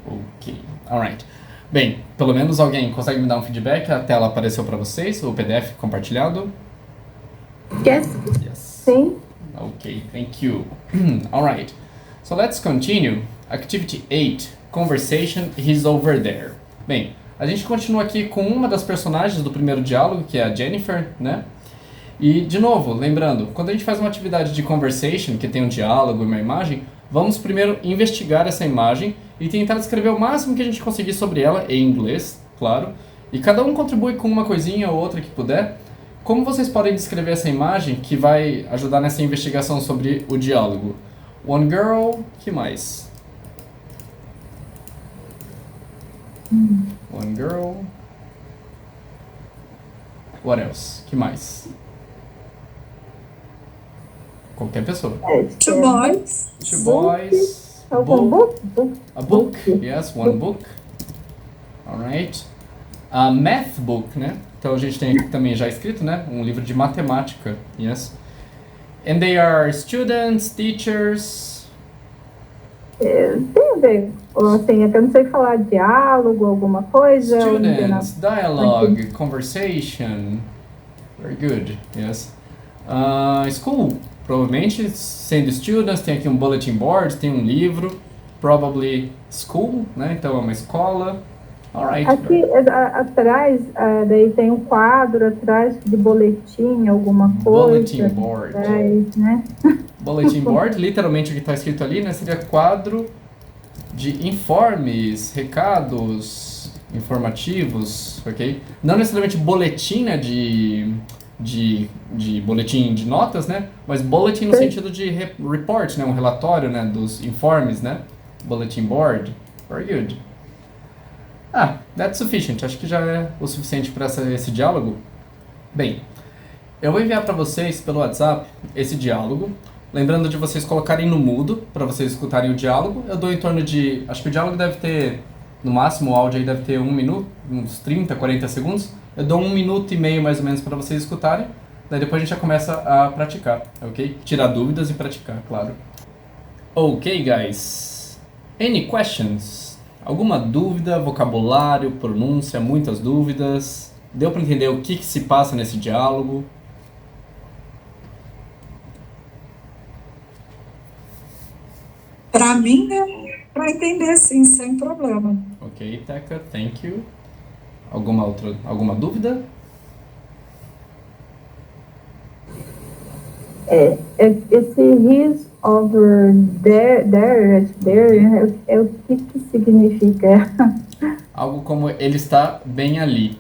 Ok, alright. Bem, pelo menos alguém consegue me dar um feedback? A tela apareceu para vocês? O PDF compartilhado? Yes. Yes. Sim. Okay, thank you. Alright, so let's continue. Activity 8, Conversation, he's over there. Bem, a gente continua aqui com uma das personagens do primeiro diálogo, que é a Jennifer, né? E, de novo, lembrando, quando a gente faz uma atividade de conversation, que tem um diálogo e uma imagem, vamos primeiro investigar essa imagem e tentar descrever o máximo que a gente conseguir sobre ela, em inglês, claro. E cada um contribui com uma coisinha ou outra que puder. Como vocês podem descrever essa imagem que vai ajudar nessa investigação sobre o diálogo? One girl, que mais? One girl. What else? Que mais? Qualquer pessoa. Two boys. Two boys. Book. A book. Yes, one book. Alright. A math book, né? Então a gente tem aqui também já escrito, né? Um livro de matemática. Yes. And they are students, teachers. Sim, assim, eu não sei falar diálogo, alguma coisa. Students, dialogue, conversation. Very good. Yes. School. Provavelmente, sendo students, tem aqui um bulletin board, tem um livro. Probably school, né? Então é uma escola. Alright. Aqui atrás, daí tem um quadro atrás de boletim, alguma coisa. Bulletin board. Atrás, né? Bulletin board, literalmente o que está escrito ali, né? Seria quadro de informes, recados informativos, ok? Não necessariamente boletim, né? De boletim de notas, né? Mas bulletin no sentido de report, né? Um relatório, né? Dos informes, né? Bulletin board. Very good. That's sufficient. Acho que já é o suficiente para esse diálogo. Bem, eu vou enviar para vocês pelo WhatsApp esse diálogo. Lembrando de vocês colocarem no mudo para vocês escutarem o diálogo. Eu dou em torno de... Acho que o diálogo deve ter, no máximo, o áudio aí deve ter 1 minuto, uns 30, 40 segundos. Eu dou 1 minuto e meio mais ou menos para vocês escutarem. Daí depois a gente já começa a praticar, ok? Tirar dúvidas e praticar, claro. Ok, guys. Any questions? Alguma dúvida? Vocabulário, pronúncia, muitas dúvidas? Deu para entender o que se passa nesse diálogo? Para mim, para entender, sim, sem problema. Ok, Teca, thank you. Alguma dúvida? Esse he's over there, o que significa? Algo como ele está bem ali.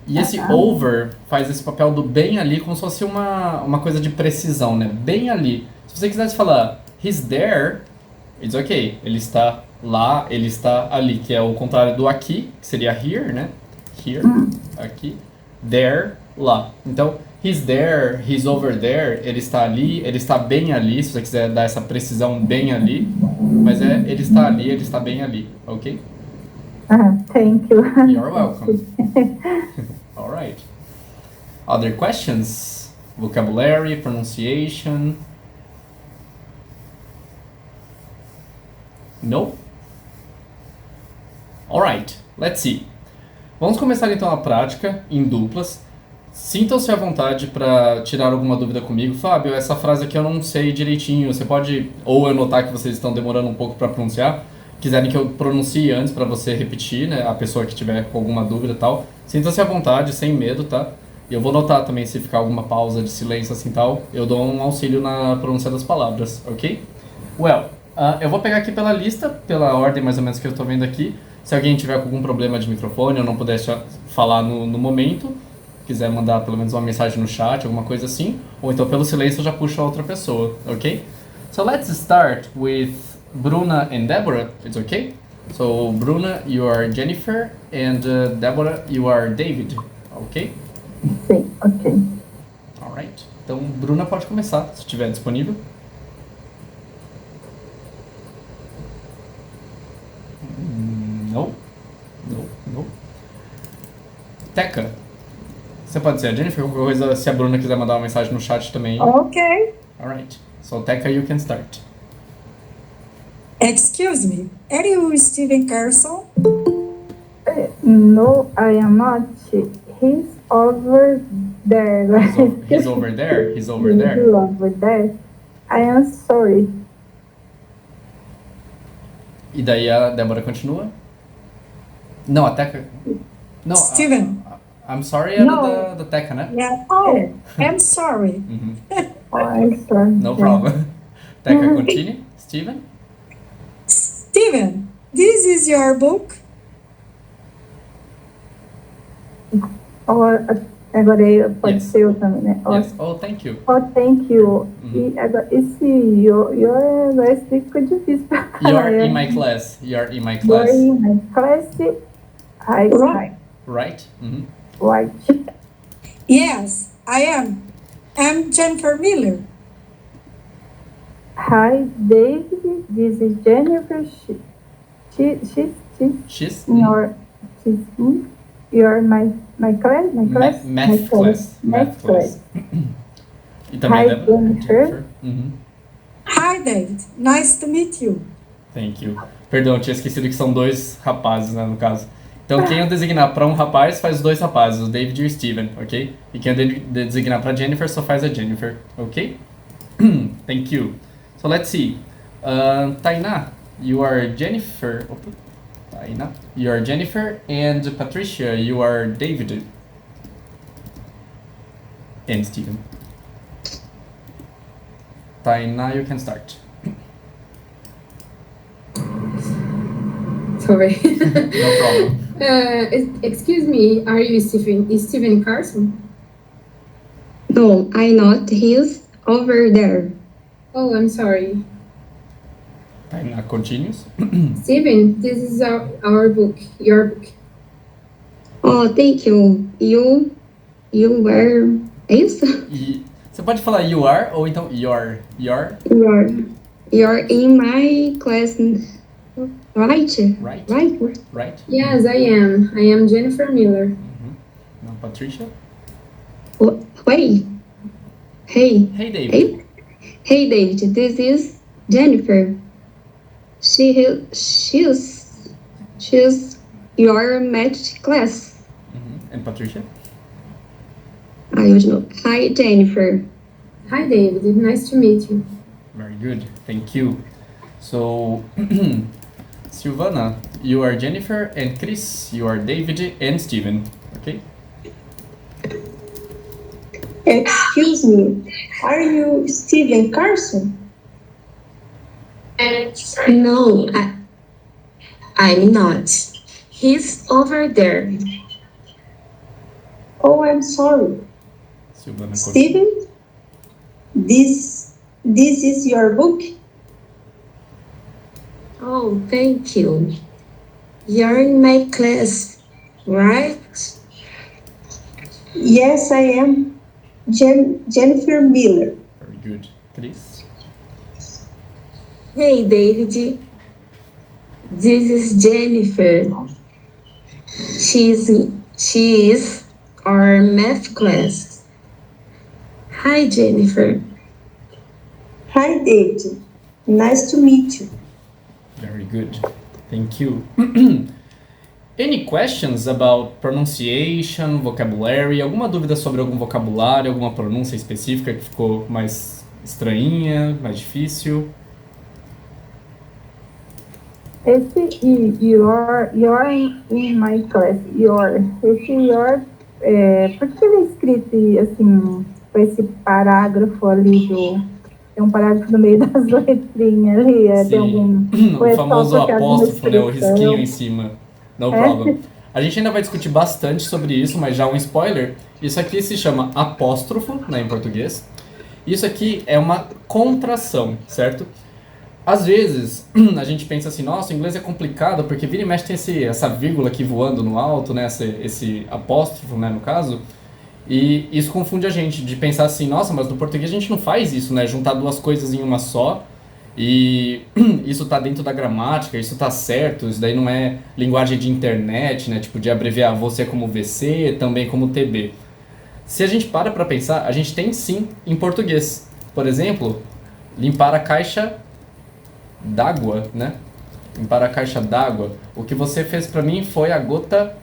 E esse over faz esse papel do bem ali como se fosse uma coisa de precisão, né? Bem ali. Se você quisesse falar he's there, it's ok. Ele está lá, ele está ali, que é o contrário do aqui, que seria here, né? Here, aqui. There, lá. Então, he's there, he's over there, ele está ali, ele está bem ali, se você quiser dar essa precisão bem ali. Mas ele está ali, ele está bem ali, ok? Thank you. You're welcome. All right. Other questions? Vocabulary, pronunciation? No? All right. Let's see. Vamos começar então a prática em duplas. Sintam-se à vontade para tirar alguma dúvida comigo. Fábio, essa frase aqui eu não sei direitinho. Você pode, ou eu notar que vocês estão demorando um pouco para pronunciar, quiserem que eu pronuncie antes para você repetir, né? A pessoa que tiver com alguma dúvida e tal. Sinta-se à vontade, sem medo, tá? E eu vou notar também se ficar alguma pausa de silêncio assim tal. Eu dou um auxílio na pronúncia das palavras, ok? Well, eu vou pegar aqui pela lista, pela ordem mais ou menos que eu estou vendo aqui. Se alguém tiver com algum problema de microfone ou não puder falar no momento, quiser mandar pelo menos uma mensagem no chat, alguma coisa assim, ou então pelo silêncio eu já puxo a outra pessoa, ok? So let's start with Bruna and Deborah, it's okay? So Bruna, you are Jennifer, and Deborah, you are David, ok? Sim, ok. Alright. Então Bruna pode começar, se estiver disponível. No. Teca, você pode ser a Jennifer, qualquer coisa, se a Bruna quiser mandar uma mensagem no chat também. Ok. Alright. So Teca, you can start. Excuse me, are you Steven Carson? No, I am not. He's over there. He's over there. He's over He's there. over there. I am sorry. E daí a Débora continua. Não, a Teca. Não, Steven. I'm sorry, era No. da Teca, né? Yeah. Oh, I'm sorry. Uhum. Oh, I'm sorry. No problem. Teca, continue. Steven? Steven, this is your book? Agora pode Yes. ser eu também, né? Yes. Oh, thank you. Oh, thank you. Uhum. E agora, esse your esse ficou difícil pra falar. You're in my class. You're in my You're class. in my class. Right. Right? Uhum. Right. Yes, I am. I'm Jennifer Miller. Hi, David. This is Jennifer. She's She's in you're my class. My class. math class. Math class. E também Hi, Débora? Jennifer. Uhum. Hi, David. Nice to meet you. Thank you. Perdão, eu tinha esquecido que são dois rapazes, né, no caso. Então, quem eu designar para um rapaz faz dois rapazes, o David e o Steven, ok? E quem eu designar para Jennifer só faz a Jennifer, ok? Thank you. So, let's see. Tainá, you are Jennifer. Opa. Tainá, you are Jennifer, and Patricia, you are David. And Steven. Tainá, you can start. Sorry. No problem. Excuse me, are you Steven Carson? No, I'm not. He's over there. Oh, I'm sorry. Tainá continues. Steven, this is our book, your book. Oh, thank you. You were. É isso? Você pode falar you are ou então your. You're in my class, right? Right? Right? Right? Yes, I am. I am Jennifer Miller. Now, Patricia. Wait. Hey. Hey, David. Hey, David. This is Jennifer. She's your math class. And Patricia. I don't know. Hi, Jennifer. Hi, David. Nice to meet you. Very good. Thank you. So, Silvana, you are Jennifer, and Chris, you are David and Steven. Okay? Excuse me, are you Steven Carson? No, I'm not. He's over there. Oh, I'm sorry. Silvana, Steven, this is your book? Oh, thank you. You're in my class, right? Yes, I am. Jennifer Miller. Very good. Chris. Hey, David. This is Jennifer. She is our math class. Hi, Jennifer. Hi, David. Nice to meet you. Very good. Thank you. Any questions about pronunciation, vocabulary? Alguma dúvida sobre algum vocabulário, alguma pronúncia específica que ficou mais estranhinha, mais difícil? Esse you're in my class, esse por que ele é escrito assim, com esse parágrafo ali tem um parágrafo no meio das letrinhas ali, tem algum... O famoso apóstrofo, né, o risquinho em cima. No problem. A gente ainda vai discutir bastante sobre isso, mas já um spoiler, isso aqui se chama apóstrofo, né, em português. Isso aqui é uma contração, certo? Às vezes, a gente pensa assim, nossa, o inglês é complicado, porque vira e mexe tem essa vírgula aqui voando no alto, né, esse apóstrofo, né, no caso, e isso confunde a gente, de pensar assim, nossa, mas no português a gente não faz isso, né, juntar duas coisas em uma só, e isso tá dentro da gramática, isso tá certo, isso daí não é linguagem de internet, né, tipo de abreviar você como VC, também como TB. Se a gente para pra pensar, a gente tem sim em português. Por exemplo, limpar a caixa d'água, né? limpar a caixa d'água. O que você fez pra mim foi a gota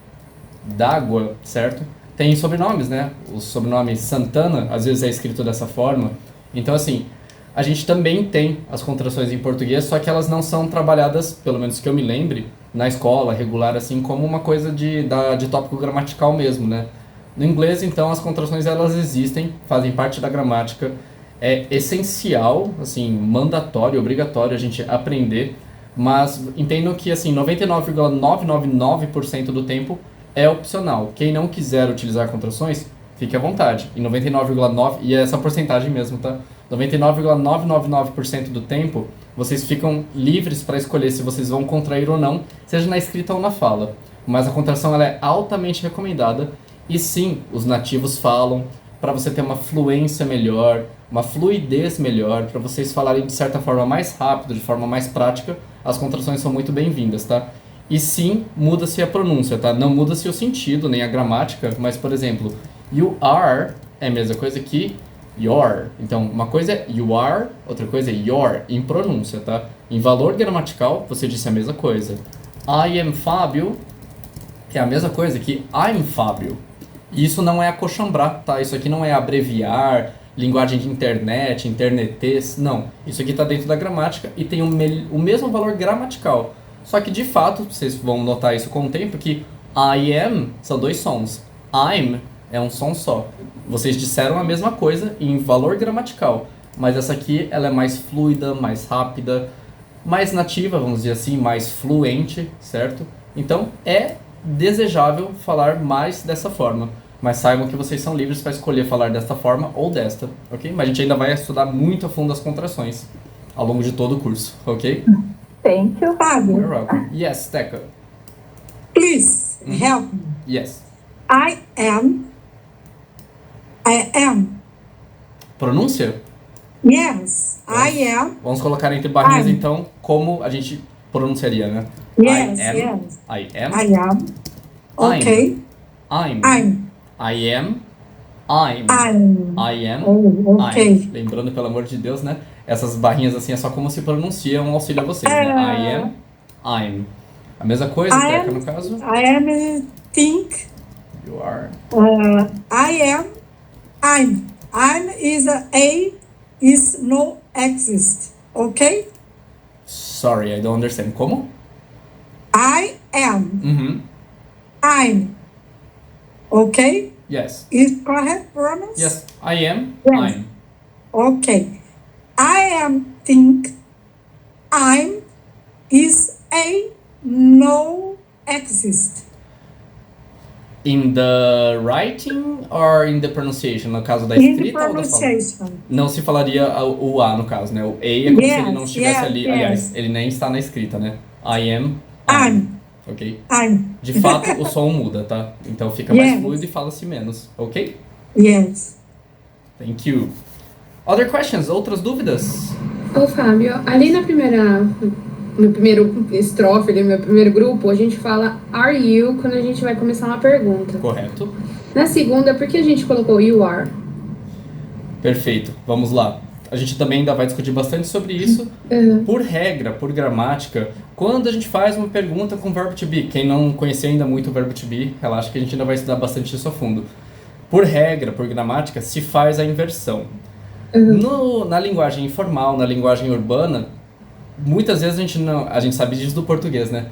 d'água, certo? Tem sobrenomes, né? O sobrenome Santana, às vezes é escrito dessa forma. Então, assim, a gente também tem as contrações em português, só que elas não são trabalhadas, pelo menos que eu me lembre, na escola, regular, assim, como uma coisa de tópico gramatical mesmo, né? No inglês, então, as contrações, elas existem, fazem parte da gramática. É essencial, assim, mandatório, obrigatório a gente aprender, mas entendam que, assim, 99,999% do tempo é opcional. Quem não quiser utilizar contrações, fique à vontade. E 99,9%, e é essa porcentagem mesmo, tá? 99,999% do tempo, vocês ficam livres para escolher se vocês vão contrair ou não, seja na escrita ou na fala. Mas a contração ela é altamente recomendada. E sim, os nativos falam para você ter uma fluência melhor, uma fluidez melhor, para vocês falarem de certa forma mais rápido, de forma mais prática, as contrações são muito bem-vindas, tá? E sim, muda-se a pronúncia, tá? Não muda-se o sentido, nem a gramática, mas, por exemplo, you are é a mesma coisa que your. Então, uma coisa é you are, outra coisa é your, em pronúncia, tá? Em valor gramatical, você disse a mesma coisa. I am Fábio é a mesma coisa que I'm Fábio. E isso não é acochambrar, tá? Isso aqui não é abreviar, linguagem de internet, internetês, não. Isso aqui tá dentro da gramática e tem o mesmo valor gramatical. Só que, de fato, vocês vão notar isso com o tempo, que I am são dois sons. I'm é um som só. Vocês disseram a mesma coisa em valor gramatical, mas essa aqui ela é mais fluida, mais rápida, mais nativa, vamos dizer assim, mais fluente, certo? Então, é desejável falar mais dessa forma. Mas saibam que vocês são livres para escolher falar desta forma ou desta, ok? Mas a gente ainda vai estudar muito a fundo as contrações ao longo de todo o curso, ok? Thank you. Fábio, You're welcome. Yes, Teca. please help me. Yes. I am. Pronúncia? Yes, I am. Vamos colocar entre barrinhas, I'm. então, como a gente pronunciaria, né? Yes, I am. yes. I am. I am. Okay. I'm. I'm. I am. I'm. I'm. I am. Oh, okay. I'm. Lembrando, pelo amor de Deus, né? Essas barrinhas assim é só como se pronuncia, um auxílio a vocês, né? I am. I'm. A mesma coisa, I Teca, am. no caso. I am. Think. You are. I am. I'm. I'm is is no exist. Okay. Sorry, I don't understand. Como? I am. Uhum. I'm. Okay. Yes. Is correct pronounce? Yes. I am. Yes. I'm. Okay. I am think. I'm is no exist. In the writing or in the pronunciation? No caso da In the escrita ou da fala? pronunciation. Não se falaria o A no caso, né? O E é como se ele Yes, não estivesse yes, ali. yes. Aliás, ele nem está na escrita, né? I am. I'm. Ok? I'm. De fato, o som muda, tá? Então fica mais Yes. fluido e fala-se menos, ok? Yes. Thank you. Other questions? Outras dúvidas? Ô, Fábio, ali no primeiro estrofe, ali no meu primeiro grupo, a gente fala are you quando a gente vai começar uma pergunta. Correto. Na segunda, por que a gente colocou you are? Perfeito. Vamos lá. A gente também ainda vai discutir bastante sobre isso. Por regra, por gramática, quando a gente faz uma pergunta com verbo to be, quem não conhecer ainda muito o verbo to be, relaxa que a gente ainda vai estudar bastante isso a fundo. Por regra, por gramática, se faz a inversão. Na linguagem informal, na linguagem urbana, muitas vezes a gente sabe disso do português, né?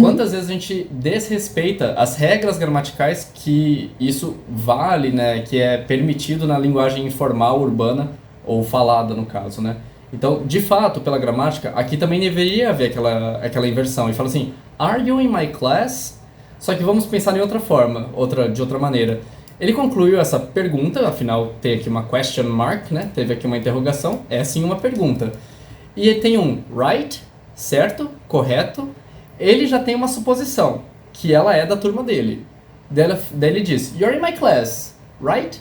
Quantas vezes a gente desrespeita as regras gramaticais que isso vale, né? Que é permitido na linguagem informal, urbana, ou falada no caso, né? Então, de fato, pela gramática, aqui também deveria haver aquela inversão. E fala assim, are you in my class? Só que vamos pensar em outra forma, de outra maneira. Ele concluiu essa pergunta, afinal tem aqui uma question mark, né? Teve aqui uma interrogação, é sim uma pergunta. E tem um right, certo, correto. Ele já tem uma suposição, que ela é da turma dele. Daí ele diz, you're in my class, right?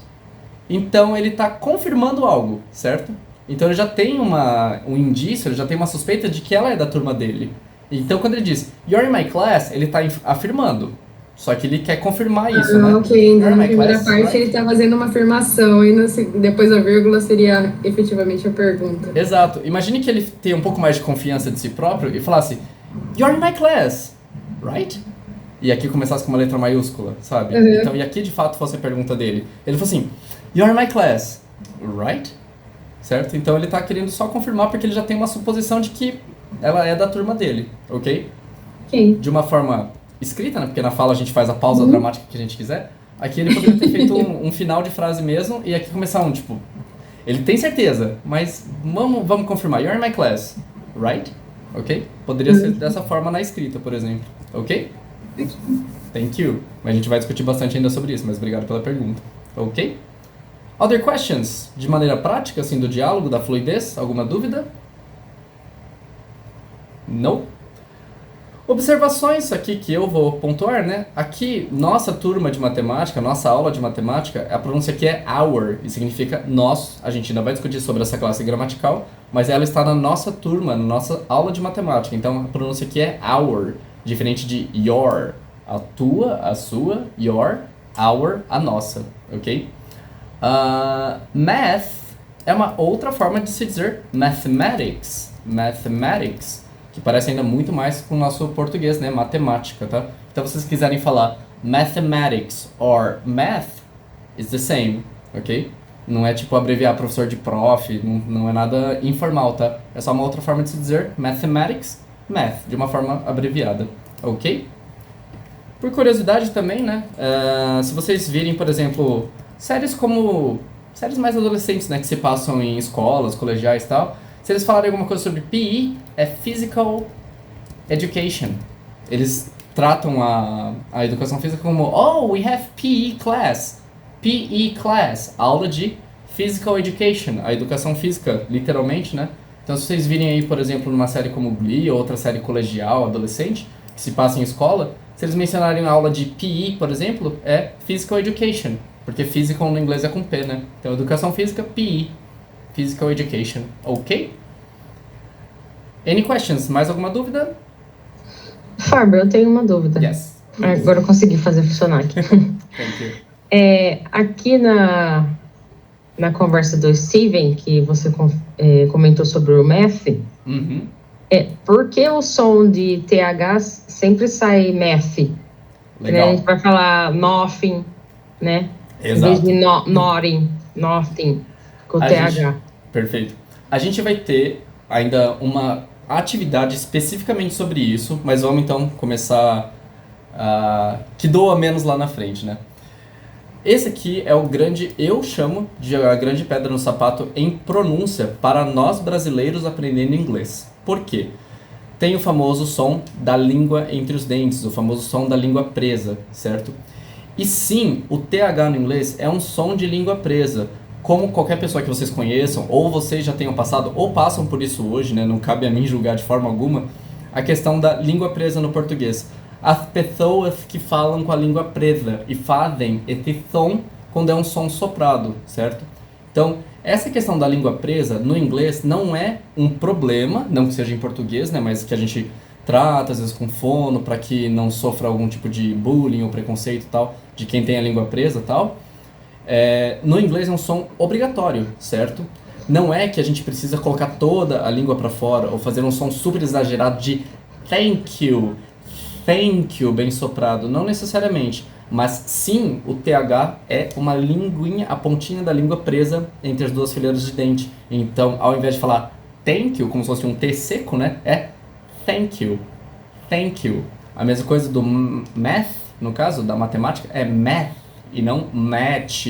Então ele está confirmando algo, certo? Então ele já tem um indício, ele já tem uma suspeita de que ela é da turma dele. Então quando ele diz, you're in my class, ele está afirmando. Só que ele quer confirmar isso, né? Ok, então You're in na my primeira class, parte right? ele está fazendo uma afirmação e depois a vírgula seria efetivamente a pergunta. Exato. Imagine que ele tenha um pouco mais de confiança de si próprio e falasse, You're in my class, right? E aqui começasse com uma letra maiúscula, sabe? Uhum. Então, e aqui de fato fosse a pergunta dele. Ele falou assim, You're in my class, right? Certo? Então ele tá querendo só confirmar porque ele já tem uma suposição de que ela é da turma dele, ok? Ok. De uma forma escrita, né? Porque na fala a gente faz a pausa dramática que a gente quiser. Aqui ele poderia ter feito um final de frase mesmo e aqui começar um, tipo... Ele tem certeza, mas vamos confirmar. You're in my class, right? Ok? Poderia ser dessa forma na escrita, por exemplo. Ok? Thank you. Mas a gente vai discutir bastante ainda sobre isso, mas obrigado pela pergunta. Ok? Other questions? De maneira prática, assim, do diálogo, da fluidez? Alguma dúvida? Não? Observações aqui que eu vou pontuar, né? Aqui, nossa turma de matemática, nossa aula de matemática, a pronúncia aqui é our, e significa nós. A gente ainda vai discutir sobre essa classe gramatical, mas ela está na nossa turma, na nossa aula de matemática. Então, a pronúncia aqui é our, diferente de your. A tua, a sua, your, our, a nossa, ok? Math é uma outra forma de se dizer mathematics. Mathematics. Que parece ainda muito mais com o nosso português, né? Matemática, tá? Então, se vocês quiserem falar mathematics or math, is the same, ok? Não é tipo abreviar professor de prof, não é nada informal, tá? É só uma outra forma de se dizer mathematics, math, de uma forma abreviada, ok? Por curiosidade também, né? Se vocês virem, por exemplo, séries mais adolescentes, né? Que se passam em escolas, colegiais e tal... Se eles falarem alguma coisa sobre PE, é Physical Education. Eles tratam a educação física como oh, we have PE class. PE class, aula de Physical Education, a educação física, literalmente, né? Então, se vocês virem aí, por exemplo, numa série como Glee ou outra série colegial, adolescente, que se passa em escola, se eles mencionarem a aula de PE, por exemplo, é Physical Education, porque Physical no inglês é com P, né? Então, educação física, PE. Physical Education, ok? Any questions? Mais alguma dúvida? Fábio, eu tenho uma dúvida. Yes. Agora eu consegui fazer funcionar aqui. Thank you. Aqui na conversa do Steven, que você comentou sobre o math, por que o som de TH sempre sai math? Legal. A gente vai falar nothing, né? Exato. Em vez de nothing, com o TH. Perfeito. A gente vai ter ainda uma atividade especificamente sobre isso, mas vamos então começar que doa menos lá na frente, né? Esse aqui é eu chamo de a grande pedra no sapato em pronúncia para nós brasileiros aprendendo inglês. Por quê? Tem o famoso som da língua entre os dentes, o famoso som da língua presa, certo? E sim, o TH no inglês é um som de língua presa. Como qualquer pessoa que vocês conheçam, ou vocês já tenham passado, ou passam por isso hoje, né? Não cabe a mim julgar de forma alguma, a questão da língua presa no português. As pessoas que falam com a língua presa e fazem esse som quando é um som soprado, certo? Então, essa questão da língua presa no inglês não é um problema, não que seja em português, né? Mas que a gente trata, às vezes, com fono, para que não sofra algum tipo de bullying ou preconceito e tal, de quem tem a língua presa e tal. No inglês é um som obrigatório, certo? Não é que a gente precisa colocar toda a língua para fora ou fazer um som super exagerado de thank you, bem soprado, não necessariamente. Mas sim, o TH é uma linguinha, a pontinha da língua presa entre as duas fileiras de dente. Então, ao invés de falar thank you, como se fosse um T seco, né? É thank you. A mesma coisa do math, no caso, da matemática, é math. E não math,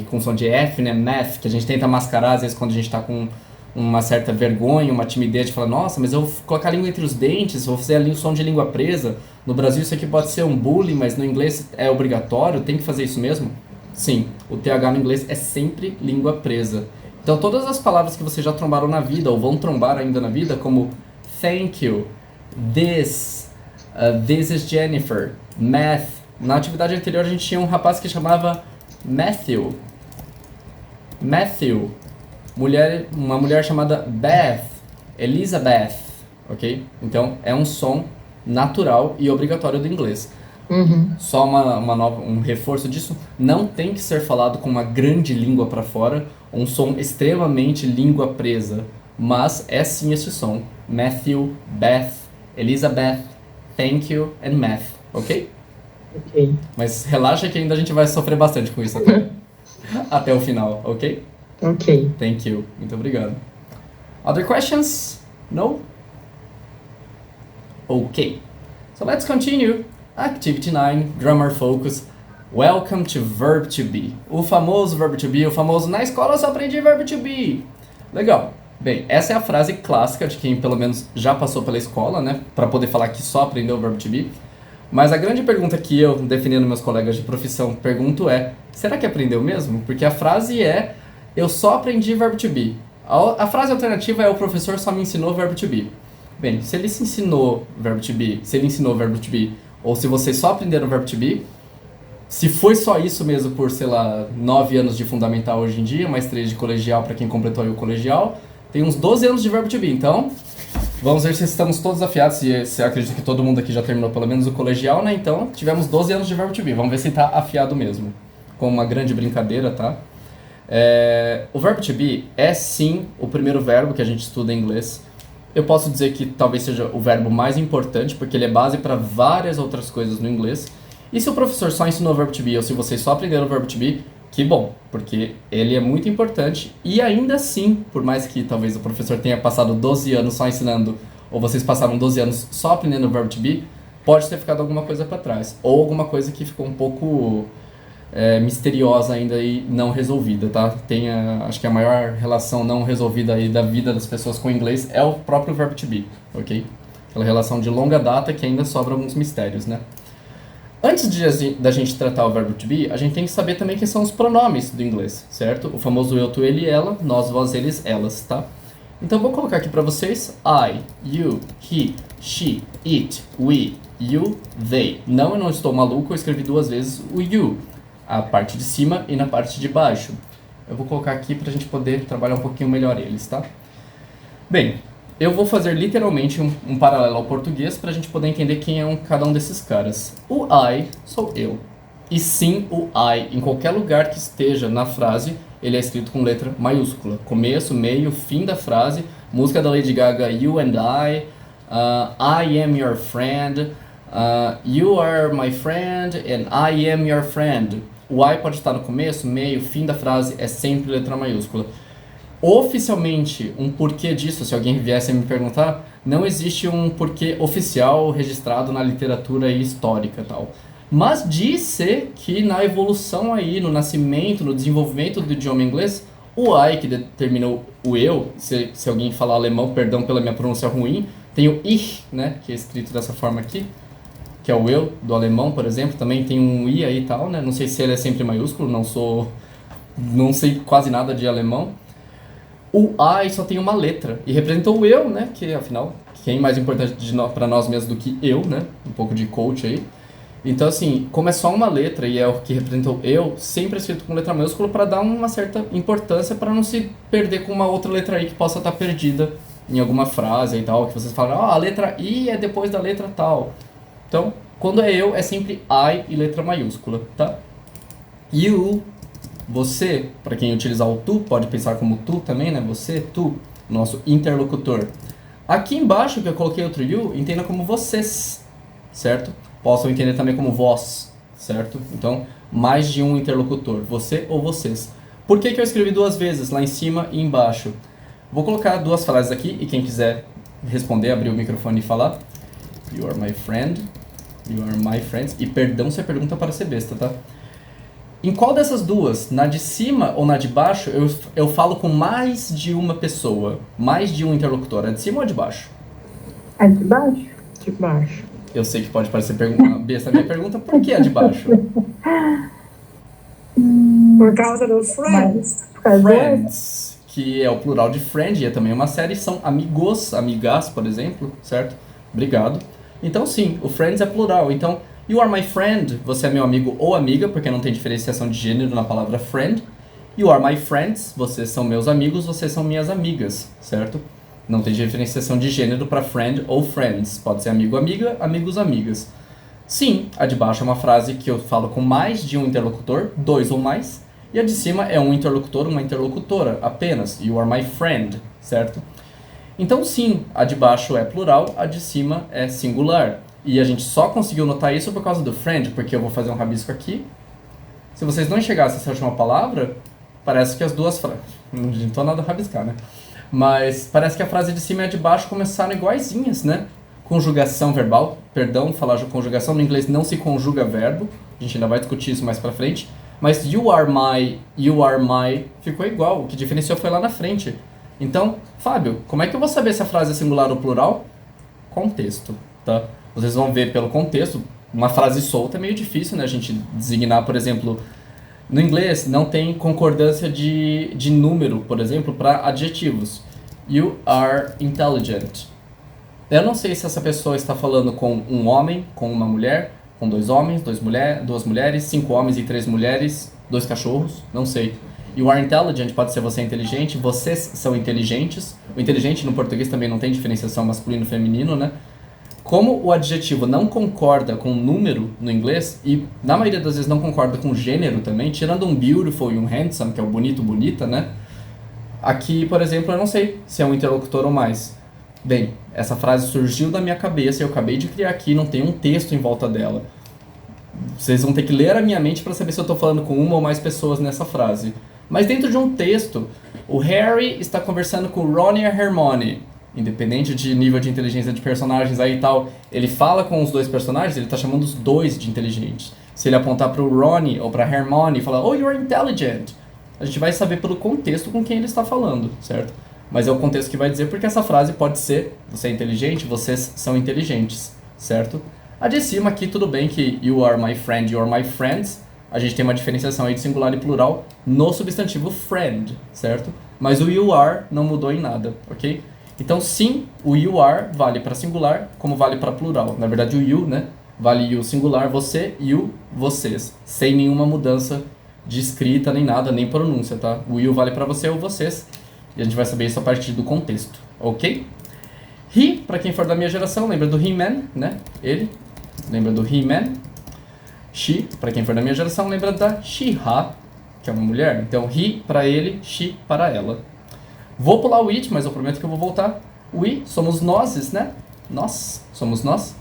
com som de F, né? Math, que a gente tenta mascarar às vezes quando a gente tá com uma certa vergonha, uma timidez de falar, nossa, mas eu vou colocar a língua entre os dentes, vou fazer o som de língua presa. No Brasil isso aqui pode ser um bullying, mas no inglês é obrigatório, tem que fazer isso mesmo? Sim, o TH no inglês é sempre língua presa. Então todas as palavras que vocês já trombaram na vida, ou vão trombar ainda na vida, como thank you, this is Jennifer, math. Na atividade anterior a gente tinha um rapaz que chamava Matthew. Uma mulher chamada Beth, Elizabeth, ok? Então é um som natural e obrigatório do inglês. Só um reforço disso, não tem que ser falado com uma grande língua para fora, um som extremamente língua presa, mas é sim esse som. Matthew, Beth, Elizabeth, thank you and math, ok? Ok. Mas relaxa que ainda a gente vai sofrer bastante com isso até o final, ok? Ok. Thank you. Muito obrigado. Other questions? No? Okay. So let's continue. Activity 9, Grammar Focus. Welcome to Verb to Be. O famoso Verb to Be, o famoso na escola eu só aprendi Verb to Be. Legal. Bem, essa é a frase clássica de quem pelo menos já passou pela escola, né? Para poder falar que só aprendeu o Verb to Be. Mas a grande pergunta que eu, definindo meus colegas de profissão, pergunto é: será que aprendeu mesmo? Porque a frase é: eu só aprendi Verb to Be. A frase alternativa é: o professor só me ensinou Verb to Be. Bem, se ele ensinou Verb to Be, ou se vocês só aprenderam Verb to Be, se foi só isso mesmo por, sei lá, 9 anos de fundamental hoje em dia, mais 3 de colegial para quem completou aí o colegial, tem uns 12 anos de Verb to Be. Então, vamos ver se estamos todos afiados, se acredito que todo mundo aqui já terminou pelo menos o colegial, né? Então, tivemos 12 anos de Verb to Be. Vamos ver se está afiado mesmo. Com uma grande brincadeira, tá? O Verb to Be é sim o primeiro verbo que a gente estuda em inglês. Eu posso dizer que talvez seja o verbo mais importante, porque ele é base para várias outras coisas no inglês. E se o professor só ensinou o Verb to Be, ou se vocês só aprenderam o Verb to Be, que bom, porque ele é muito importante. E ainda assim, por mais que talvez o professor tenha passado 12 anos só ensinando, ou vocês passaram 12 anos só aprendendo o Verb to Be, pode ter ficado alguma coisa para trás. Ou alguma coisa que ficou um pouco misteriosa ainda e não resolvida, tá? Acho que a maior relação não resolvida aí da vida das pessoas com o inglês é o próprio Verb to Be, ok? Aquela relação de longa data que ainda sobra alguns mistérios, né? Antes da gente tratar o Verb to Be, a gente tem que saber também quem são os pronomes do inglês, certo? O famoso eu, tu, ele, ela, nós, vós, eles, elas, tá? Então vou colocar aqui para vocês I, you, he, she, it, we, you, they. Não, eu não estou maluco, eu escrevi 2 vezes o you. A parte de cima e na parte de baixo. Eu vou colocar aqui para a gente poder trabalhar um pouquinho melhor eles, tá? Bem, eu vou fazer literalmente um paralelo ao português para a gente poder entender quem é cada um desses caras. O I sou eu. E sim, o I, em qualquer lugar que esteja na frase, ele é escrito com letra maiúscula. Começo, meio, fim da frase. Música da Lady Gaga, You and I am your friend, you are my friend and I am your friend. O I pode estar no começo, meio, fim da frase, é sempre letra maiúscula. Oficialmente, um porquê disso, se alguém viesse a me perguntar, não existe um porquê oficial registrado na literatura histórica e tal. Mas diz-se que na evolução aí, no nascimento, no desenvolvimento do idioma inglês, o I, que determinou o eu, se alguém falar alemão, perdão pela minha pronúncia ruim, tem o ich, né, que é escrito dessa forma aqui, que é o eu do alemão, por exemplo, também tem um i aí e tal, né? Não sei se ele é sempre maiúsculo, não sei quase nada de alemão. O I só tem uma letra e representa o eu, né? Que afinal, quem é mais importante para nós mesmos do que eu, né? Um pouco de coach aí. Então assim, como é só uma letra e é o que representa o eu, sempre é escrito com letra maiúscula para dar uma certa importância, para não se perder com uma outra letra aí que possa estar perdida em alguma frase e tal, que vocês falam, a letra I é depois da letra tal. Então, quando é eu, é sempre I e letra maiúscula, tá? You, você, para quem utilizar o tu, pode pensar como tu também, né? Você, tu, nosso interlocutor. Aqui embaixo, que eu coloquei outro you, entenda como vocês, certo? Possam entender também como vós, certo? Então, mais de um interlocutor, você ou vocês. Por que eu escrevi 2 vezes, lá em cima e embaixo? Vou colocar 2 frases aqui, e quem quiser responder, abrir o microfone e falar. You are my friend, you are my friends. E perdão se a pergunta para ser besta, tá? Em qual dessas 2, na de cima ou na de baixo, eu falo com mais de uma pessoa, mais de um interlocutor? A de cima ou a de baixo? A de baixo? De baixo. Eu sei que pode parecer besta a minha pergunta, por que a de baixo? Por causa do Friends. Friends, que é o plural de friend, e é também uma série, são amigos, amigas, por exemplo, certo? Obrigado. Então sim, o friends é plural. Então, you are my friend, você é meu amigo ou amiga, porque não tem diferenciação de gênero na palavra friend. You are my friends, vocês são meus amigos, vocês são minhas amigas, certo? Não tem diferenciação de gênero para friend ou friends. Pode ser amigo, amiga, amigos, amigas. Sim, a de baixo é uma frase que eu falo com mais de um interlocutor, 2 ou mais. E a de cima é um interlocutor, uma interlocutora, apenas. You are my friend, certo? Então sim, a de baixo é plural, a de cima é singular. E a gente só conseguiu notar isso por causa do friend, porque eu vou fazer um rabisco aqui. Se vocês não enxergassem essa última palavra, parece que as duas frases... Não estou nada a rabiscar, né? Mas parece que a frase de cima e a de baixo começaram iguaizinhas, né? Conjugação verbal, perdão, falar de conjugação, no inglês não se conjuga verbo, a gente ainda vai discutir isso mais pra frente, mas you are my, ficou igual, o que diferenciou foi lá na frente. Então, Fábio, como é que eu vou saber se a frase é singular ou plural? Contexto, tá? Vocês vão ver pelo contexto, uma frase solta é meio difícil, né? A gente designar, por exemplo, no inglês não tem concordância de número, por exemplo, para adjetivos. You are intelligent. Eu não sei se essa pessoa está falando com um homem, com uma mulher, com dois homens, duas mulheres, 5 homens e 3 mulheres, 2 cachorros, não sei. You are intelligent pode ser você é inteligente, vocês são inteligentes. O inteligente no português também não tem diferenciação masculino e feminino, né? Como o adjetivo não concorda com número no inglês, e na maioria das vezes não concorda com gênero também, tirando um beautiful e um handsome, que é o bonito, bonita, né? Aqui, por exemplo, eu não sei se é um interlocutor ou mais. Bem, essa frase surgiu da minha cabeça, eu acabei de criar aqui, não tem um texto em volta dela. Vocês vão ter que ler a minha mente para saber se eu estou falando com uma ou mais pessoas nessa frase. Mas dentro de um texto, o Harry está conversando com o Ron e a Hermione. Independente de nível de inteligência de personagens aí e tal, ele fala com os dois personagens, ele está chamando os dois de inteligentes. Se ele apontar para o Ron ou para a Hermione e falar, oh, you're intelligent, a gente vai saber pelo contexto com quem ele está falando, certo? Mas é o contexto que vai dizer porque essa frase pode ser, você é inteligente, vocês são inteligentes, certo? A de cima aqui, tudo bem que you are my friend, you are my friends, a gente tem uma diferenciação aí de singular e plural no substantivo friend, certo? Mas o you are não mudou em nada, ok? Então sim, o you are vale para singular como vale para plural. Na verdade o you, né? Vale you singular, você, you, vocês. Sem nenhuma mudança de escrita nem nada, nem pronúncia, tá? O you vale para você ou vocês. E a gente vai saber isso a partir do contexto, ok? He, para quem for da minha geração, lembra do He-Man, né? Ele, lembra do He-Man. She, para quem for da minha geração, lembra da She-Ha, que é uma mulher. Então, he para ele, she para ela. Vou pular o it, mas eu prometo que eu vou voltar. We, somos nós, né? Nós, somos nós.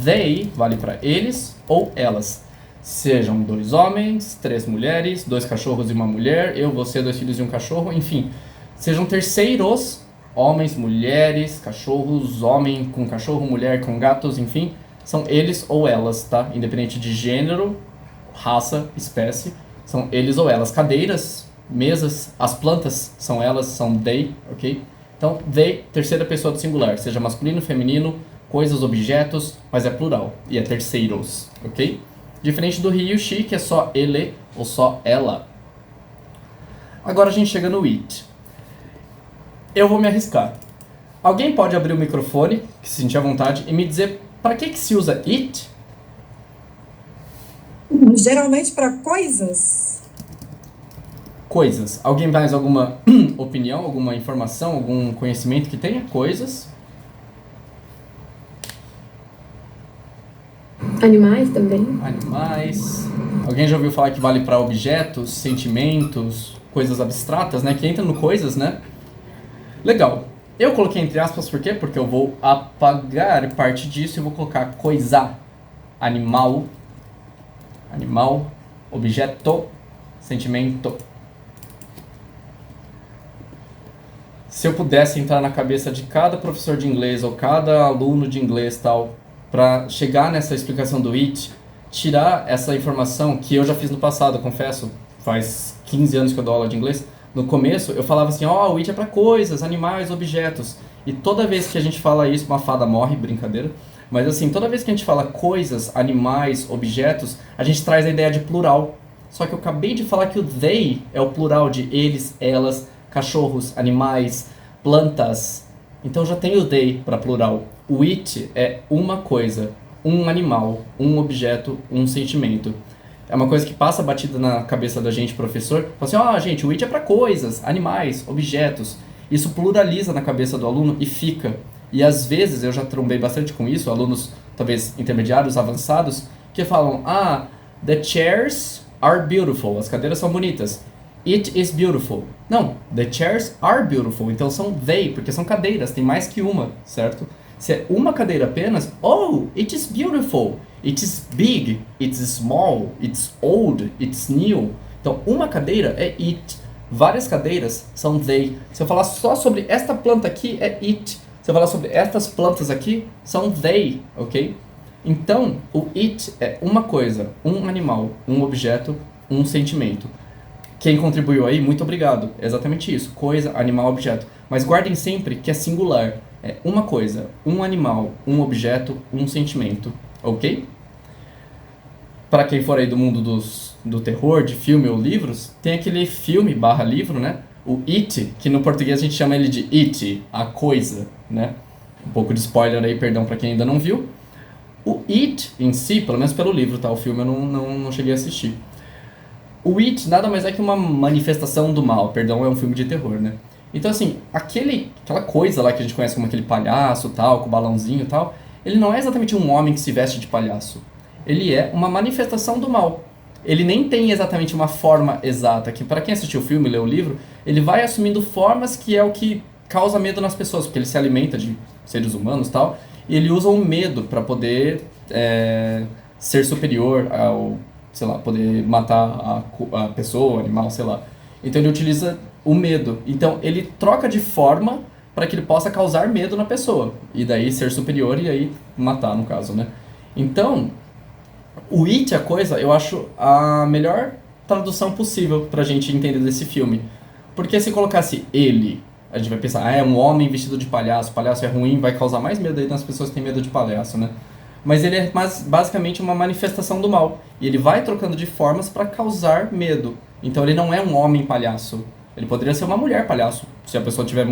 They, vale para eles ou elas. Sejam 2 homens, 3 mulheres, 2 cachorros e uma mulher, eu, você, 2 filhos e um cachorro, enfim. Sejam terceiros, homens, mulheres, cachorros, homem com cachorro, mulher com gatos, enfim. São eles ou elas, tá? Independente de gênero, raça, espécie, são eles ou elas. Cadeiras, mesas, as plantas são elas, são they, ok? Então, they, terceira pessoa do singular, seja masculino, feminino, coisas, objetos, mas é plural, e é terceiros, ok? Diferente do he e o she, que é só ele ou só ela. Agora a gente chega no it. Eu vou me arriscar. Alguém pode abrir o microfone, que se sentir à vontade, e me dizer para que se usa it? Geralmente para coisas. Coisas. Alguém mais alguma opinião, alguma informação, algum conhecimento que tenha? Coisas. Animais também. Animais. Alguém já ouviu falar que vale para objetos, sentimentos, coisas abstratas, né? Que entra no coisas, né? Legal. Eu coloquei entre aspas por quê? Porque eu vou apagar parte disso e vou colocar coisa, animal, objeto, sentimento. Se eu pudesse entrar na cabeça de cada professor de inglês ou cada aluno de inglês tal, para chegar nessa explicação do it, tirar essa informação que eu já fiz no passado, confesso, faz 15 anos que eu dou aula de inglês. No começo, eu falava assim, o it é para coisas, animais, objetos. E toda vez que a gente fala isso, uma fada morre, brincadeira. Mas assim, toda vez que a gente fala coisas, animais, objetos, a gente traz a ideia de plural. Só que eu acabei de falar que o they é o plural de eles, elas, cachorros, animais, plantas. Então já tem o they para plural. O it é uma coisa, um animal, um objeto, um sentimento. É uma coisa que passa batida na cabeça da gente, professor. Fala assim, gente, o it é para coisas, animais, objetos. Isso pluraliza na cabeça do aluno e fica. E às vezes, eu já trombei bastante com isso, alunos talvez intermediários, avançados, que falam, the chairs are beautiful, as cadeiras são bonitas. It is beautiful. Não, the chairs are beautiful. Então são they, porque são cadeiras, tem mais que uma, certo? Se é uma cadeira apenas, oh, it is beautiful. It is big, it's small, it's old, it's new. Então uma cadeira é it. Várias cadeiras são they. Se eu falar só sobre esta planta aqui, é it. Se eu falar sobre estas plantas aqui, são they, ok? Então, o it é uma coisa, um animal, um objeto, um sentimento. Quem contribuiu aí, muito obrigado. É exatamente isso, coisa, animal, objeto. Mas guardem sempre que é singular. É uma coisa, um animal, um objeto, um sentimento, ok? Para quem for aí do mundo do terror, de filme ou livros, tem aquele filme / livro, né? O It, que no português a gente chama ele de It, a coisa, né? Um pouco de spoiler aí, perdão para quem ainda não viu. O It em si, pelo menos pelo livro, tá? O filme eu não cheguei a assistir. O It nada mais é que uma manifestação do mal, perdão, é um filme de terror, né? Então assim, aquela coisa lá que a gente conhece como aquele palhaço tal, com o balãozinho e tal, ele não é exatamente um homem que se veste de palhaço. Ele é uma manifestação do mal. Ele nem tem exatamente uma forma exata, que para quem assistiu o filme e leu o livro, ele vai assumindo formas que é o que causa medo nas pessoas, porque ele se alimenta de seres humanos e tal, e ele usa o medo para poder ser superior ao, sei lá, poder matar a pessoa, o animal, sei lá. Então ele utiliza o medo. Então ele troca de forma para que ele possa causar medo na pessoa, e daí ser superior e aí matar, no caso, né? Então, o it, a coisa, eu acho a melhor tradução possível pra gente entender desse filme. Porque se colocasse ele, a gente vai pensar, é um homem vestido de palhaço é ruim, vai causar mais medo aí nas pessoas que têm medo de palhaço, né? Mas ele é basicamente uma manifestação do mal. E ele vai trocando de formas pra causar medo. Então ele não é um homem palhaço. Ele poderia ser uma mulher palhaço, se a pessoa tiver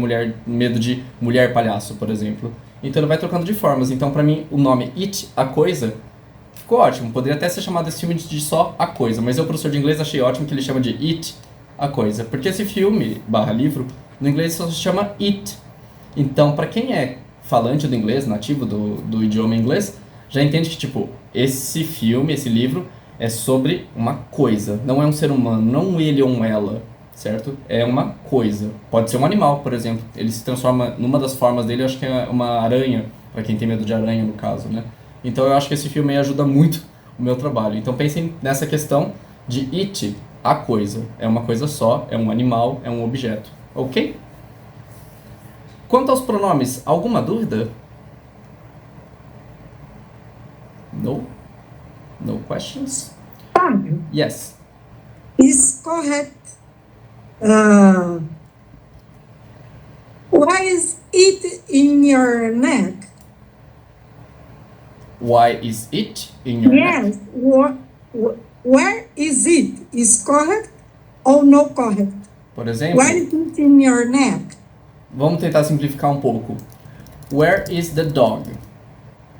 medo de mulher palhaço, por exemplo. Então ele vai trocando de formas. Então pra mim o nome It, a coisa, ficou ótimo. Poderia até ser chamado esse filme de só a coisa. Mas eu, professor de inglês, achei ótimo que ele chama de It, a coisa. Porque esse filme, / livro, no inglês só se chama It. Então pra quem é falante do inglês, nativo do idioma inglês, já entende que, tipo, esse filme, esse livro, é sobre uma coisa. Não é um ser humano, não um ele ou um ela, certo? É uma coisa. Pode ser um animal, por exemplo. Ele se transforma, numa das formas dele, eu acho que é uma aranha, pra quem tem medo de aranha, no caso, né? Então eu acho que esse filme aí ajuda muito o meu trabalho. Então pensem nessa questão de it, a coisa. É uma coisa só, é um animal, é um objeto. Ok? Quanto aos pronomes, alguma dúvida? No? No questions? Fábio, Yes. is correct. Why is it in your neck? Why is it in your neck? Yes. Where is it? Is correct or no correct? Por exemplo, Where is it in your neck? vamos tentar simplificar um pouco. Where is the dog?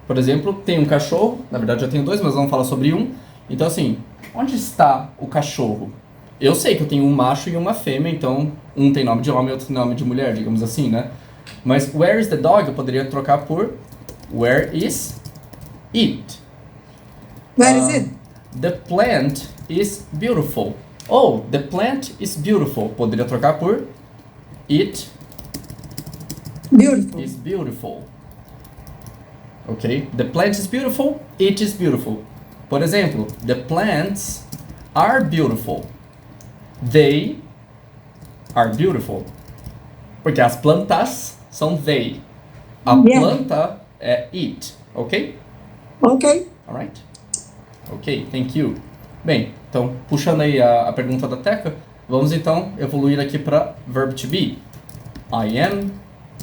Por exemplo, tem um cachorro, na verdade eu tenho dois, mas vamos falar sobre um. Então assim, onde está o cachorro? Eu sei que eu tenho um macho e uma fêmea, então um tem nome de homem e outro tem nome de mulher, digamos assim, né? Mas where is the dog eu poderia trocar por where is it? Where is it? The plant is beautiful. Oh, the plant is beautiful. Poderia trocar por it Beautiful. is beautiful. Ok? The plant is beautiful, it is beautiful. Por exemplo, the plants are beautiful. They are beautiful. Porque as plantas são they. A Yeah. planta é it. Ok? Okay. Alright? Ok, thank you. Bem, então, puxando aí a pergunta da Teca, vamos então evoluir aqui para verb to be. I am,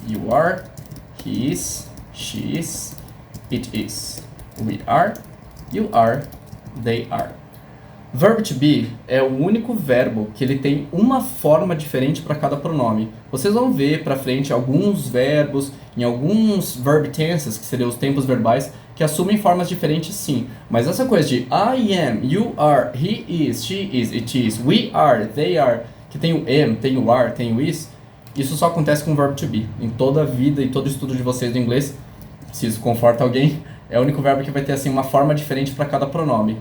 you are, he is, she is, it is. We are, you are, they are. Verb to be é o único verbo que ele tem uma forma diferente para cada pronome. Vocês vão ver para frente alguns verbos, em alguns verb tenses, que seriam os tempos verbais, que assumem formas diferentes sim. Mas essa coisa de I am, you are, he is, she is, it is, we are, they are, que tem o am, tem o are, tem o is, isso só acontece com o verb to be. Em toda a vida e todo estudo de vocês do inglês, se isso conforta alguém, é o único verbo que vai ter assim uma forma diferente para cada pronome.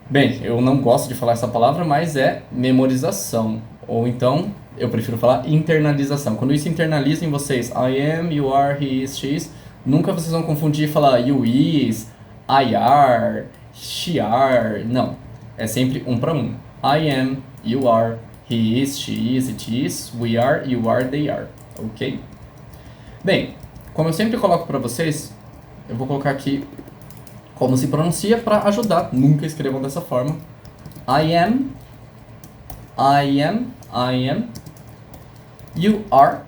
Bem, eu não gosto de falar essa palavra, mas é memorização. Ou então, eu prefiro falar internalização. Quando isso internaliza em vocês, I am, you are, he is, she is, nunca vocês vão confundir e falar you is, I are, she are. Não. É sempre um para um. I am, you are, he is, she is, it is, we are, you are, they are. Ok? Bem, como eu sempre coloco para vocês, eu vou colocar aqui como se pronuncia para ajudar. Nunca escrevam dessa forma. I am, I am, I am. You are,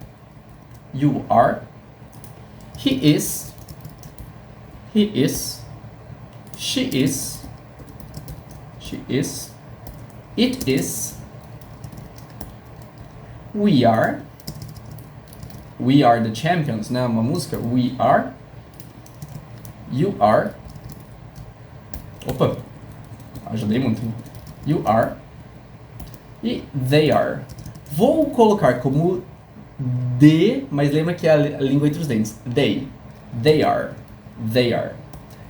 you are. He is, she is, she is. It is. We are the champions, né? Uma música. We are. You are. Opa, ajudei muito. Hein? You are. E they are. Vou colocar como de, mas lembra que é a língua entre os dentes. They are. They are.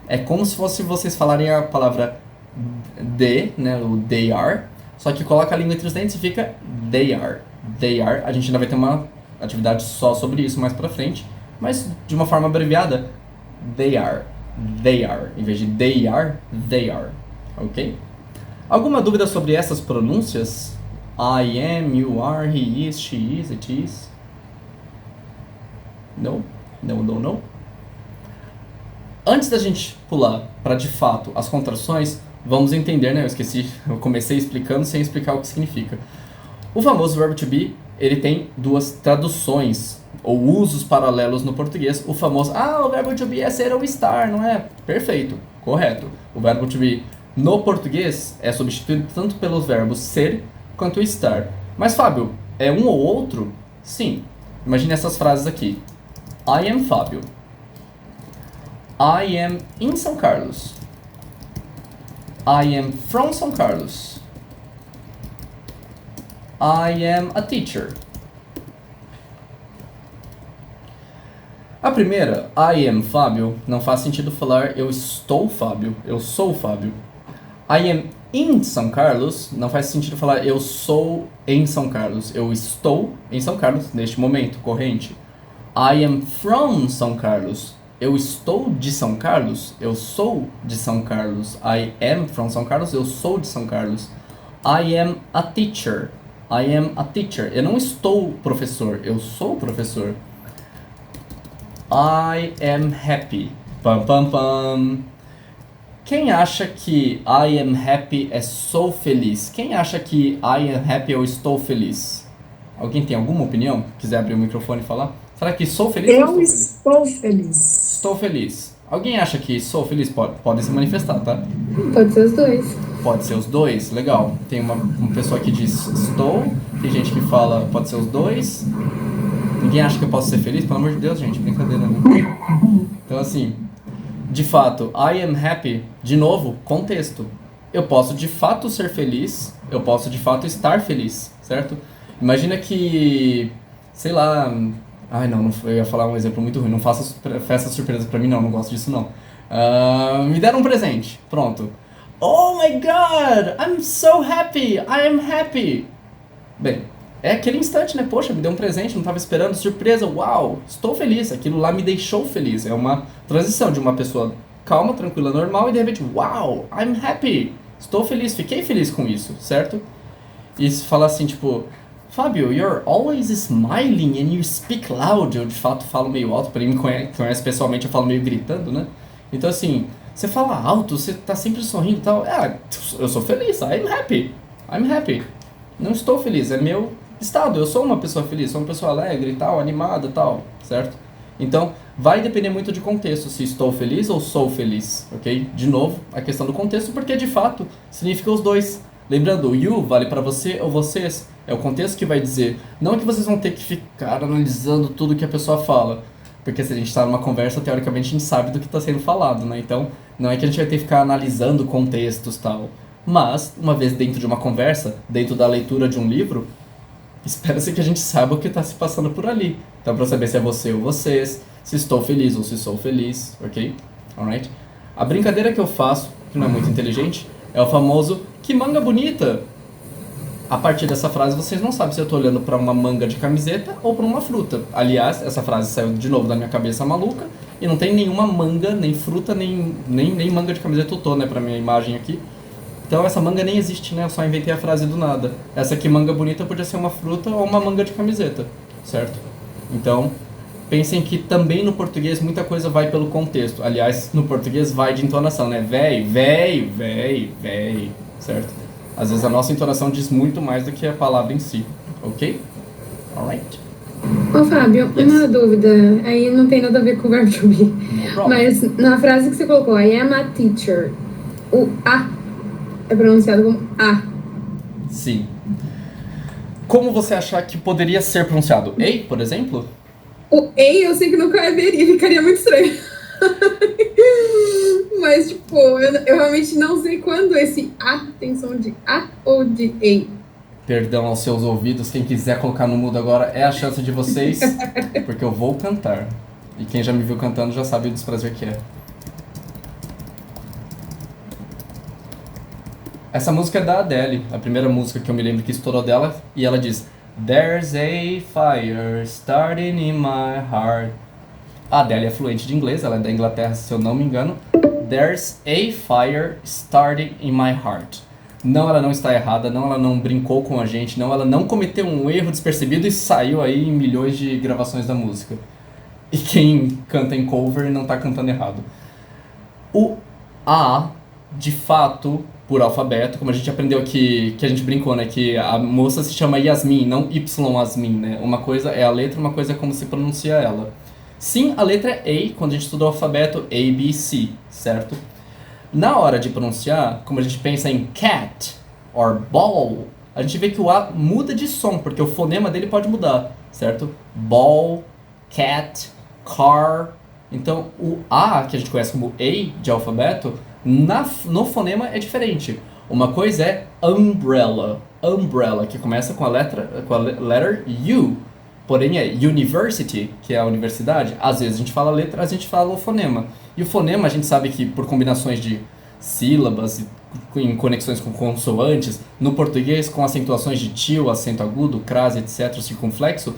É como se fosse vocês falarem a palavra de, né? O they are. Só que coloca a língua entre os dentes e fica they are. They are. A gente ainda vai ter uma atividade só sobre isso mais pra frente. Mas de uma forma abreviada. They are. They are. Em vez de they are. Ok? Alguma dúvida sobre essas pronúncias? I am, you are, he is, she is, it is. No. Antes da gente pular para de fato as contrações, vamos entender, né? Eu comecei explicando sem explicar o que significa. O famoso verbo to be, ele tem duas traduções ou usos paralelos no português. O famoso, o verbo to be é ser ou estar, não é? Perfeito, correto. O verbo to be no português é substituído tanto pelos verbos ser quanto estar. Mas, Fábio, é um ou outro? Sim. Imagine essas frases aqui. I am Fábio. I am in São Carlos. I am from São Carlos. I am a teacher. A primeira, I am Fábio, não faz sentido falar eu estou Fábio, eu sou Fábio. I am in São Carlos, não faz sentido falar eu sou em São Carlos, eu estou em São Carlos neste momento, corrente. I am from São Carlos, eu estou de São Carlos, eu sou de São Carlos. I am from São Carlos, eu sou de São Carlos. I am a teacher, I am a teacher, eu não estou professor, eu sou professor. I am happy, pam pam pam. Quem acha que I am happy é sou feliz? Quem acha que I am happy ou estou feliz? Alguém tem alguma opinião? Quiser abrir o microfone e falar? Será que sou feliz ou Eu estou feliz? estou feliz. Estou feliz. Alguém acha que sou feliz? Pode se manifestar, tá? Pode ser os dois. Pode ser os dois? Legal. Tem uma pessoa que diz estou, tem gente que fala pode ser os dois. Ninguém acha que eu posso ser feliz? Pelo amor de Deus, gente, brincadeira, né? Então, assim, de fato, I am happy, de novo, contexto. Eu posso de fato ser feliz, eu posso de fato estar feliz, certo? Imagina que, sei lá... não, eu ia falar um exemplo muito ruim. Não faça festa surpresa pra mim, não gosto disso, não. Me deram um presente, pronto. Oh my God, I'm so happy, I am happy. Bem, é aquele instante, né? Poxa, me deu um presente, não estava esperando, surpresa, uau, estou feliz. Aquilo lá me deixou feliz. É uma transição de uma pessoa calma, tranquila, normal e de repente, uau, I'm happy. Estou feliz, fiquei feliz com isso, certo? E se falar assim, tipo... Fábio, you're always smiling and you speak loud. Eu, de fato, falo meio alto. Pra quem me conhece pessoalmente, eu falo meio gritando, né? Então, assim, você fala alto, você tá sempre sorrindo e tal. Eu sou feliz, I'm happy. I'm happy. Não estou feliz, é meu estado. Eu sou uma pessoa feliz, sou uma pessoa alegre e tal, animada e tal, certo? Então, vai depender muito de contexto, se estou feliz ou sou feliz, ok? De novo, a questão do contexto, porque, de fato, significa os dois. Lembrando, o you vale pra você ou vocês. É o contexto que vai dizer. Não que vocês vão ter que ficar analisando tudo que a pessoa fala. Porque se a gente está numa conversa, teoricamente a gente sabe do que está sendo falado, né? Então, não é que a gente vai ter que ficar analisando contextos e tal. Mas, uma vez dentro de uma conversa, dentro da leitura de um livro, espera-se que a gente saiba o que está se passando por ali. Então, para saber se é você ou vocês, se estou feliz ou se sou feliz, ok? Alright? A brincadeira que eu faço, que não é muito inteligente, É o famoso, que manga bonita. A partir dessa frase, vocês não sabem se eu estou olhando para uma manga de camiseta ou para uma fruta. Aliás, essa frase saiu de novo da minha cabeça maluca e não tem nenhuma manga, nem fruta, nem manga de camiseta eu tô, né, pra minha imagem aqui. Então essa manga nem existe, né? Eu só inventei a frase do nada. Essa aqui, manga bonita, podia ser uma fruta ou uma manga de camiseta, certo? Então, pensem que também no português muita coisa vai pelo contexto. Aliás, no português vai de entonação, né? Véi, certo? Às vezes a nossa entonação diz muito mais do que a palavra em si, ok? Alright. Ô Fábio, uma dúvida, aí não tem nada a ver com o verbo to be, mas na frase que você colocou, I am a teacher, o A é pronunciado como A. Sim. Como você achar que poderia ser pronunciado? Ei, por exemplo? O ei eu sei que não caberia, ficaria muito estranho. Mas, tipo, eu realmente não sei quando esse A tem som de A ou de ei. Perdão aos seus ouvidos, quem quiser colocar no mudo agora é a chance de vocês, porque eu vou cantar. E quem já me viu cantando já sabe o desprazer que é. Essa música é da Adele, a primeira música que eu me lembro que estourou dela, e ela diz: There's a fire starting in my heart. A Adele é fluente de inglês, ela é da Inglaterra, se eu não me engano. There's a fire starting in my heart. Não, ela não está errada, não, ela não brincou com a gente, não, ela não cometeu um erro despercebido e saiu aí em milhões de gravações da música. E quem canta em cover não está cantando errado. O A, de fato, por alfabeto, como a gente aprendeu aqui, que a gente brincou, né, que a moça se chama Yasmin, não Y-Asmin, né? Uma coisa é a letra, uma coisa é como se pronuncia ela. Sim, a letra é A, quando a gente estudou o alfabeto A, B, C, certo? Na hora de pronunciar, como a gente pensa em cat or ball, a gente vê que o A muda de som, porque o fonema dele pode mudar, certo? Ball, cat, car. Então, o A, que a gente conhece como A de alfabeto, no fonema é diferente. Uma coisa é umbrella, que começa com a letter U. Porém é university, que é a universidade. Às vezes a gente fala a letra, às vezes a gente fala o fonema. E o fonema a gente sabe que por combinações de sílabas, em conexões com consoantes, no português com acentuações de tio, acento agudo, crase, etc., circunflexo,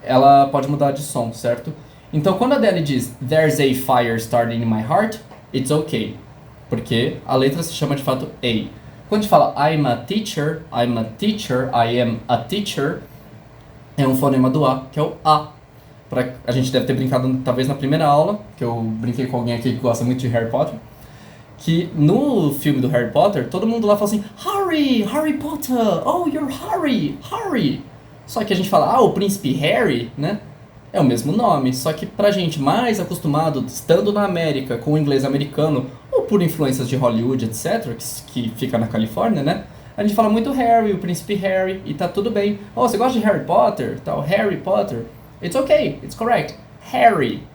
ela pode mudar de som, certo? Então quando a Adele diz There's a fire starting in my heart, it's okay. Porque a letra se chama de fato A. Quando a gente fala I am a teacher, I am a teacher, é um fonema do A, que é o A. A gente deve ter brincado talvez na primeira aula, que eu brinquei com alguém aqui que gosta muito de Harry Potter, que no filme do Harry Potter, todo mundo lá fala assim, Harry Potter, oh, you're Harry. Só que a gente fala, o príncipe Harry, né? É o mesmo nome, só que pra gente mais acostumado, estando na América, com o inglês americano, ou por influências de Hollywood, etc., que fica na Califórnia, né? A gente fala muito Harry, o príncipe Harry, e tá tudo bem. Oh, você gosta de Harry Potter? Tal, Harry Potter. It's okay, it's correct. Harry.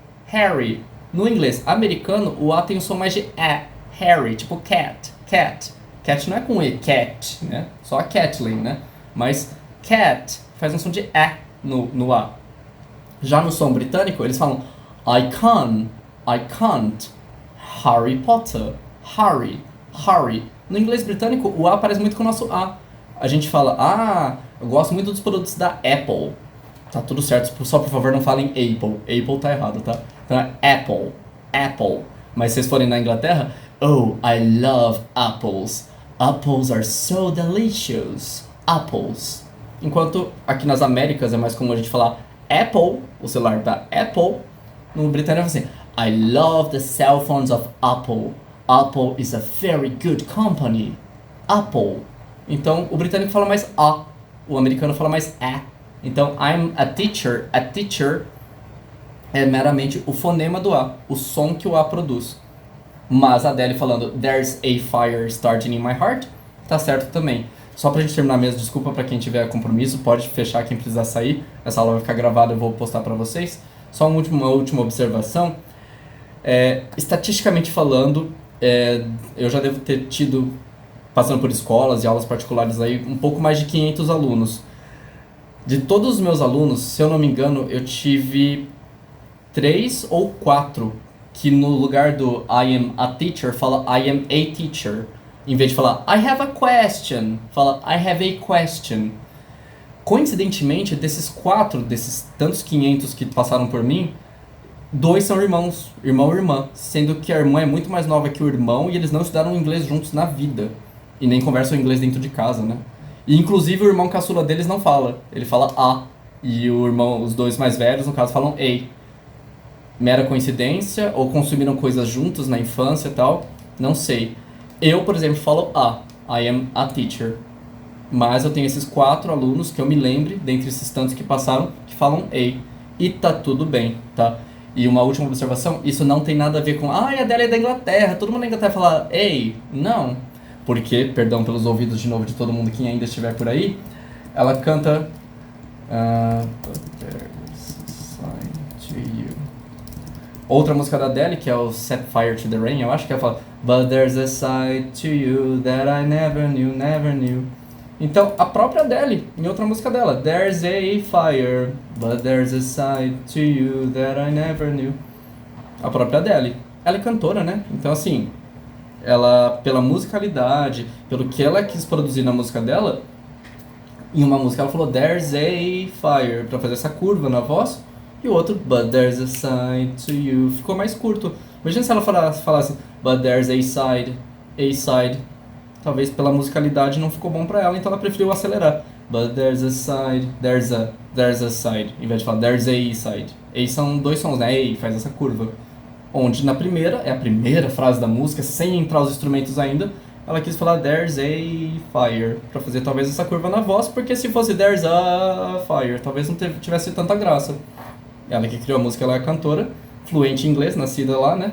No inglês americano, o A tem um som mais de A. Harry, tipo cat. Cat não é com E, cat, né? Só a Kathleen, né? Mas cat faz um som de A no A. Já no som britânico, eles falam I can't. Harry Potter. Harry. No inglês britânico, o A parece muito com o nosso A. A gente fala, eu gosto muito dos produtos da Apple. Tá tudo certo, só por favor não falem Apple. Apple tá errado, tá? Então é Apple. Mas se vocês forem na Inglaterra, oh, I love apples. Apples are so delicious. Apples. Enquanto aqui nas Américas é mais comum a gente falar Apple, o celular da Apple. No britânico é assim, I love the cell phones of Apple. Apple is a very good company. Apple. Então, o britânico fala mais A. O americano fala mais A. Então, I'm a teacher. A teacher é meramente o fonema do A. O som que o A produz. Mas a Adele falando There's a fire starting in my heart, tá certo também. Só pra gente terminar mesmo, desculpa pra quem tiver compromisso, pode fechar quem precisar sair. Essa aula vai ficar gravada, eu vou postar pra vocês. Só uma última observação. Estatisticamente falando, eu já devo ter tido, passando por escolas e aulas particulares aí, um pouco mais de 500 alunos. De todos os meus alunos, se eu não me engano, eu tive 3 ou 4 que no lugar do I am a teacher, fala I am a teacher. Em vez de falar I have a question, fala I have a question. Coincidentemente, desses tantos 500 que passaram por mim, 2 são irmão e irmã, sendo que a irmã é muito mais nova que o irmão e eles não estudaram inglês juntos na vida. E nem conversam inglês dentro de casa, né? E inclusive o irmão caçula deles não fala, ele fala A. E os 2 mais velhos, no caso, falam A. Mera coincidência, ou consumiram coisas juntos na infância e tal, não sei. Eu, por exemplo, falo A. I am a teacher. Mas eu tenho esses 4 alunos que eu me lembre, dentre esses tantos que passaram, que falam A. E tá tudo bem, tá? E uma última observação, isso não tem nada a ver com a Adele é da Inglaterra, todo mundo na Inglaterra fala A. Não. Porque, perdão pelos ouvidos de novo de todo mundo que ainda estiver por aí, ela canta But there's a side to you. Outra música da Adele, que é o Set Fire to the Rain, eu acho que ela fala But there's a side to you that I never knew, never knew. Então, a própria Adele, em outra música dela, There's a fire, but there's a side to you that I never knew. A própria Adele. Ela é cantora, né? Então, assim, ela, pela musicalidade, pelo que ela quis produzir na música dela, em uma música ela falou There's a fire, pra fazer essa curva na voz, e o outro, But there's a side to you. Ficou mais curto. Imagina se ela falasse But there's a side. Talvez pela musicalidade não ficou bom pra ela, então ela preferiu acelerar. But there's a side, there's a side, em vez de falar there's a side. A são 2 sons, né? A faz essa curva. Onde na primeira, é a primeira frase da música, sem entrar os instrumentos ainda, ela quis falar there's a fire, pra fazer talvez essa curva na voz, porque se fosse there's a fire, talvez não tivesse tanta graça. Ela que criou a música, ela é cantora, fluente em inglês, nascida lá, né?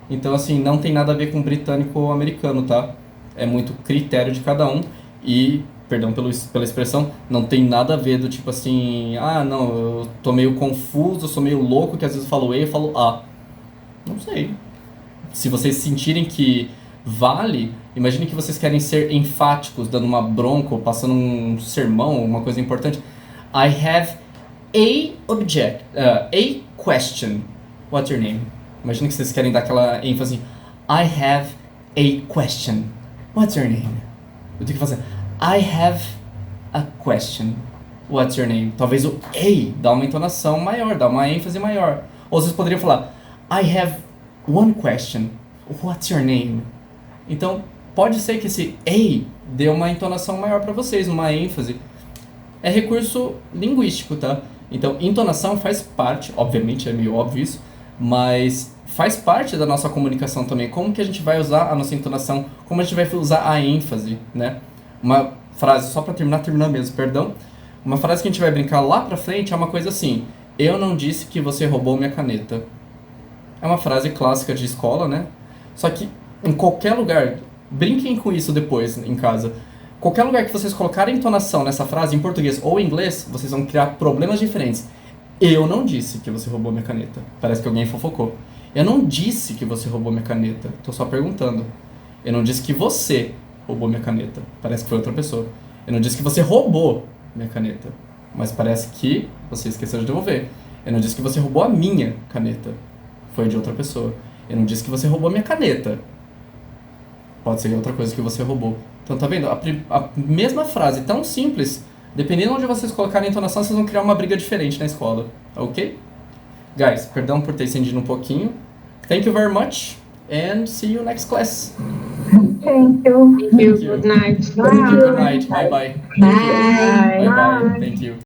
Então assim, não tem nada a ver com britânico ou americano, tá? É muito critério de cada um e, perdão pela expressão, não tem nada a ver do tipo assim, não, eu tô meio confuso, eu sou meio louco, que às vezes eu falo E e falo A. Não sei. Se vocês sentirem que vale, imagine que vocês querem ser enfáticos, dando uma bronca ou passando um sermão, uma coisa importante. I have a question. What's your name? Imagine que vocês querem dar aquela ênfase. I have a question. What's your name? Eu tenho que fazer I have a question. What's your name? Talvez o A dá uma entonação maior, dá uma ênfase maior. Ou vocês poderiam falar I have one question. What's your name? Então, pode ser que esse A dê uma entonação maior para vocês, uma ênfase. É recurso linguístico, tá? Então, entonação faz parte, obviamente é meio óbvio isso, mas faz parte da nossa comunicação também. Como que a gente vai usar a nossa entonação, como a gente vai usar a ênfase, né? Uma frase, só para terminar mesmo, perdão. Uma frase que a gente vai brincar lá pra frente é uma coisa assim: eu não disse que você roubou minha caneta. É uma frase clássica de escola, né? Só que em qualquer lugar, brinquem com isso depois em casa. Qualquer lugar que vocês colocarem entonação nessa frase, em português ou em inglês, vocês vão criar problemas diferentes. Eu não disse que você roubou minha caneta. Parece que alguém fofocou. Eu não disse que você roubou minha caneta. Tô só perguntando. Eu não disse que você roubou minha caneta. Parece que foi outra pessoa. Eu não disse que você roubou minha caneta. Mas parece que você esqueceu de devolver. Eu não disse que você roubou a minha caneta. Foi de outra pessoa. Eu não disse que você roubou minha caneta. Pode ser outra coisa que você roubou. Então tá vendo? A mesma frase tão simples, dependendo de onde vocês colocarem a entonação, vocês vão criar uma briga diferente na escola. Ok? Guys, perdão por ter estendido um pouquinho. Thank you very much and see you next class. Thank you. Thank you. Good night. Good night. Bye bye. Bye. Bye bye. Thank you.